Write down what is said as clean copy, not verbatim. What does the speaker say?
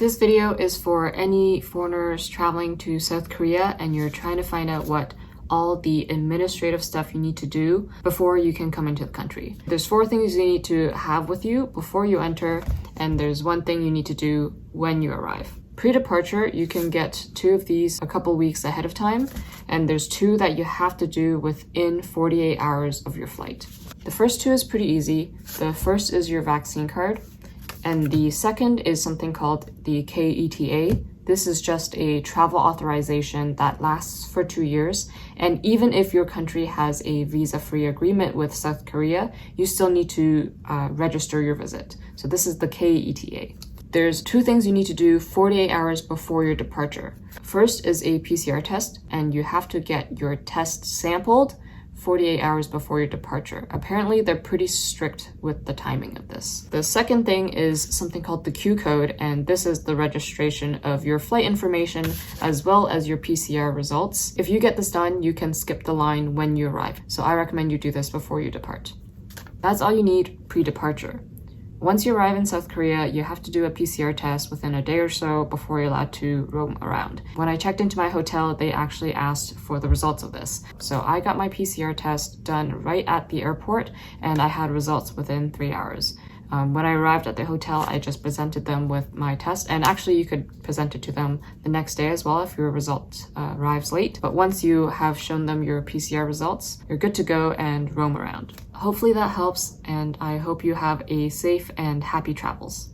This video is for any foreigners traveling to South Korea and you're trying to find out what all the administrative stuff you need to do before you can come into the country. There's 4 things you need to have with you before you enter, and there's 1 thing you need to do when you arrive. Pre-departure, you can get 2 of these a couple weeks ahead of time, and there's 2 that you have to do within 48 hours of your flight. The first 2 is pretty easy. The first is your vaccine card, and the second is something called the KETA. This is just a travel authorization that lasts for 2 years, and even if your country has a visa-free agreement with South Korea, you still need to register your visit. So this is the KETA. There's 2 things you need to do 48 hours before your departure. First is a PCR test, and you have to get your test sampled 48 hours before your departure. Apparently, they're pretty strict with the timing of this. The second thing is something called the Q code, and this is the registration of your flight information as well as your PCR results. If you get this done, you can skip the line when you arrive. So I recommend you do this before you depart. That's all you need pre-departure. Once you arrive in South Korea, you have to do a PCR test within a day or so before you're allowed to roam around. When I checked into my hotel, they actually asked for the results of this. So I got my PCR test done right at the airport, and I had results within 3 hours. When I arrived at the hotel, I just presented them with my test, and actually you could present it to them the next day as well if your result arrives late. But once you have shown them your PCR results, you're good to go and roam around. Hopefully that helps, and I hope you have a safe and happy travels.